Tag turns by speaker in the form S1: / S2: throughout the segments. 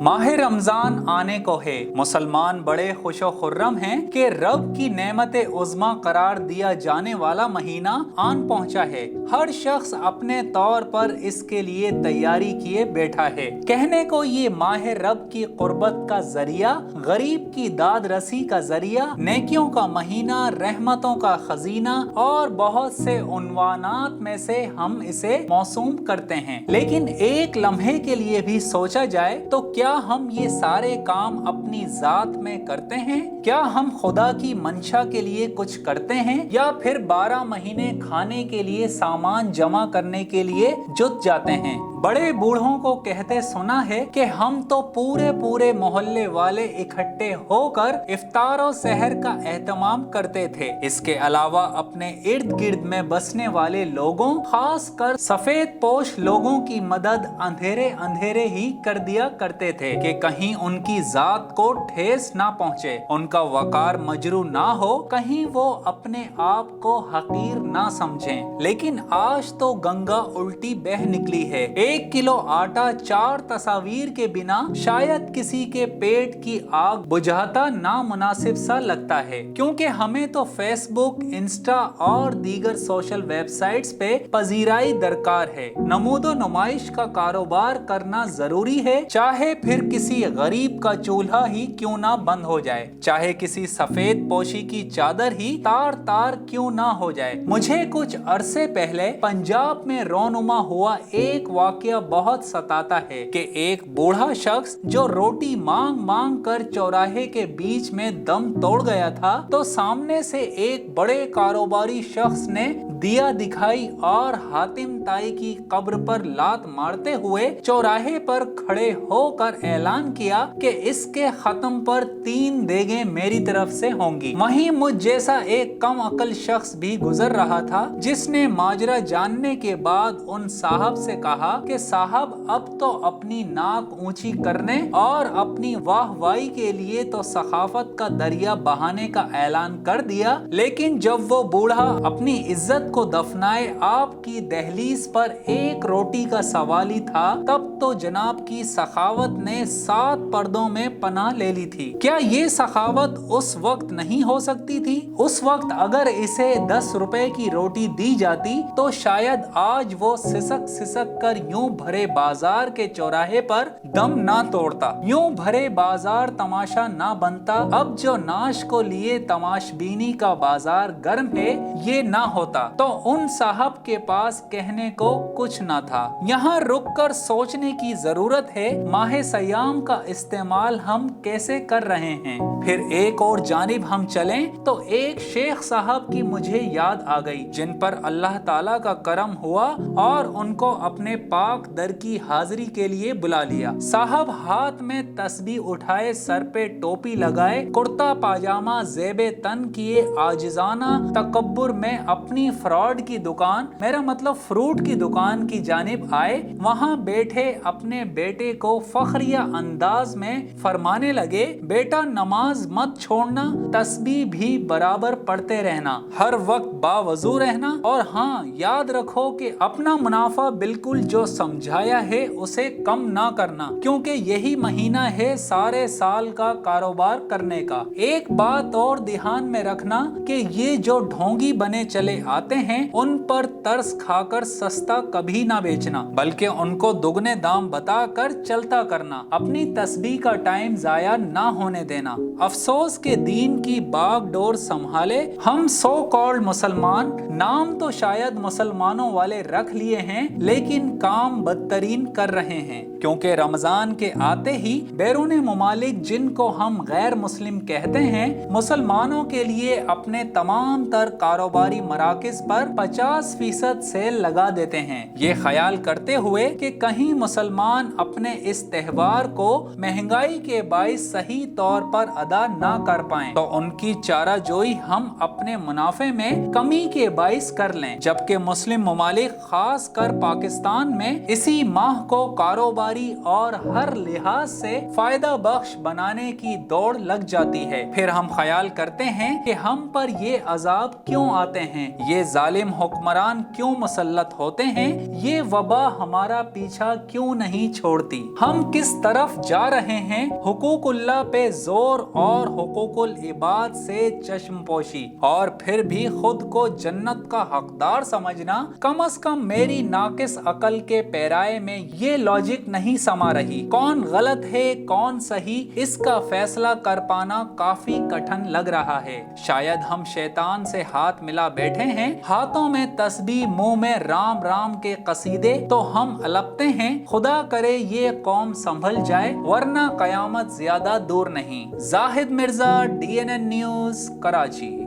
S1: माह रमजान आने को है। मुसलमान बड़े खुशो खुर्रम हैं कि रब की नेमत उज़्मा करार दिया जाने वाला महीना आन पहुंचा है। हर शख्स अपने तौर पर इसके लिए तैयारी किए बैठा है। कहने को ये माह रब की कुर्बत का जरिया, गरीब की दाद रसी का जरिया, नेकियों का महीना, रहमतों का खजीना और बहुत से उन्वानात में से हम इसे मौसूम करते हैं। लेकिन एक लम्हे के लिए भी सोचा जाए तो क्या हम ये सारे काम अपनी जात में करते हैं? क्या हम खुदा की मंशा के लिए कुछ करते हैं या फिर 12 महीने खाने के लिए सामान जमा करने के लिए जुट जाते हैं? बड़े बूढ़ों को कहते सुना है कि हम तो पूरे मोहल्ले वाले इकट्ठे होकर इफ्तार और सहर का एहतमाम करते थे। इसके अलावा अपने इर्द गिर्द में बसने वाले लोगों, खास कर सफेद पोश लोगों की मदद अंधेरे ही कर दिया करते थे कि कहीं उनकी जात को ठेस ना पहुंचे, उनका वकार मजरू ना हो, कहीं वो अपने आप को हकीर ना समझें। लेकिन आज तो गंगा उल्टी बह निकली है। 1 किलो आटा 4 तस्वीर के बिना शायद किसी के पेट की आग बुझाता नामुनासिब सा लगता है, क्योंकि हमें तो फेसबुक, इंस्टा और दीगर सोशल वेबसाइट्स पे पजीराई दरकार है। नमूदो नुमाइश का कारोबार करना जरूरी है, चाहे फिर किसी गरीब का चूल्हा ही क्यों ना बंद हो जाए, चाहे किसी सफेद पोशी की चादर ही तार तार क्यों ना हो जाए। मुझे कुछ अरसे पहले पंजाब में रोनुमा हुआ एक वाकया बहुत सताता है कि एक बूढ़ा शख्स जो रोटी मांग मांग कर चौराहे के बीच में दम तोड़ गया था, तो सामने से एक बड़े कारोबारी शख्स ने दिया दिखाई और हातिम ताई की कब्र पर लात मारते हुए चौराहे पर खड़े होकर ऐलान किया कि इसके खत्म पर 3 देगे मेरी तरफ से होंगी। वहीं मुझ जैसा एक कम अकल शख्स भी गुजर रहा था, जिसने माजरा जानने के बाद उन साहब से कहा कि साहब अब तो अपनी नाक ऊंची करने और अपनी वाहवाही के लिए तो सखाफत का दरिया बहाने का ऐलान कर दिया, लेकिन जब वो बूढ़ा अपनी इज्जत को दफनाए आपकी दहलीज पर एक रोटी का सवाल ही था, तब तो जनाब की सखावत ने 7 पर्दों में पनाह ले ली थी। क्या ये सखावत उस वक्त नहीं हो सकती थी? उस वक्त अगर इसे 10 रुपए की रोटी दी जाती तो शायद आज वो सिसक सिसक कर यूं भरे बाजार के चौराहे पर दम ना तोड़ता, यूं भरे बाजार तमाशा ना बनता। अब जो नाश को लिए तमाशबीनी का बाजार गर्म है, ये ना होता तो उन साहब के पास कहने को कुछ ना था। यहाँ रुक कर सोचने की जरूरत है, माह सयाम का इस्तेमाल हम कैसे कर रहे हैं। फिर एक और जानिब हम चलें तो एक शेख साहब की मुझे याद आ गई, जिन पर अल्लाह ताला का करम हुआ और उनको अपने पाक दर की हाजिरी के लिए बुला लिया। साहब हाथ में तस्बीह उठाए, सर पे टोपी लगाए, कुर्ता पाजामा ज़ेबे तन किए, आजिजाना तकब्बुर में अपनी फ्रॉड की दुकान, मेरा मतलब फ्रूट की दुकान की जानिब आए। वहाँ बैठे अपने बेटे को फखरिया अंदाज में फरमाने लगे, बेटा नमाज मत छोड़ना, तस्बीह भी बराबर पढ़ते रहना, हर वक्त बावजू रहना, और हाँ याद रखो कि अपना मुनाफा बिल्कुल जो समझाया है उसे कम ना करना, क्योंकि यही महीना है सारे साल का कारोबार करने का। एक बात और ध्यान में रखना कि ये जो ढोंगी बने चले आते हैं, उन पर तरस खाकर सस्ता कभी ना बेचना, बल्कि उनको दुगने दाम बताकर चलता करना। अपनी तस्बीह का टाइम जाया ना होने देना। अफसोस के दीन की बागडोर संभाले हम सो कॉल्ड मुसलमान, नाम तो शायद मुसलमानों वाले रख लिए हैं, लेकिन काम बदतरीन कर रहे हैं, क्योंकि रमजान के आते ही बैरून मुमालिक, जिनको हम गैर मुस्लिम कहते हैं, मुसलमानों के लिए अपने तमाम तर कारोबारी मराकिज पर 50% सेल लगा देते हैं, ये ख्याल करते हुए कि कहीं मुसलमान अपने इस त्योहार को महंगाई के बाइस सही तौर पर अदा ना कर पाएं, तो उनकी चाराजोई हम अपने मुनाफे में कमी के बाइस कर लें। जबकि मुस्लिम मुमालिक, खास कर पाकिस्तान में, इसी माह को कारोबारी और हर लिहाज से फायदा बख्श बनाने की दौड़ लग जाती है। फिर हम ख्याल करते हैं कि हम पर ये अजाब क्यों आते हैं, ये जालिम हुक्मरान کیوں مسلط ہوتے ہیں؟ یہ وبا ہمارا پیچھا کیوں نہیں چھوڑتی؟ ہم کس طرف جا رہے ہیں؟ حقوق اللہ پہ زور اور حقوق العباد سے چشم پوشی اور پھر بھی خود کو جنت کا حقدار سمجھنا، کم از کم میری ناقص عقل کے پیرائے میں یہ لاجک نہیں سما رہی۔ کون غلط ہے کون صحیح، اس کا فیصلہ کر پانا کافی کٹھن لگ رہا ہے۔ شاید ہم شیطان سے ہاتھ ملا بیٹھے ہیں، ہاتھوں میں تسبیح، منہ میں رام رام کے قصیدے تو ہم الپتے ہیں۔ خدا کرے یہ قوم سنبھل جائے ورنہ قیامت زیادہ دور نہیں۔ زاہد مرزا، DNN نیوز، کراچی۔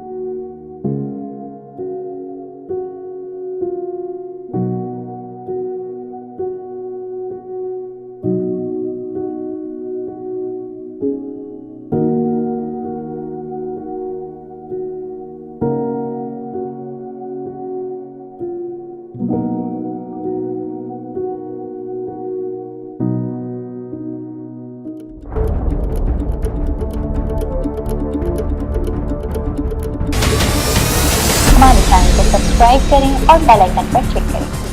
S2: ہمارے چینل کو سبسکرائب کریں اور بیل آئکن پر کلک کریں۔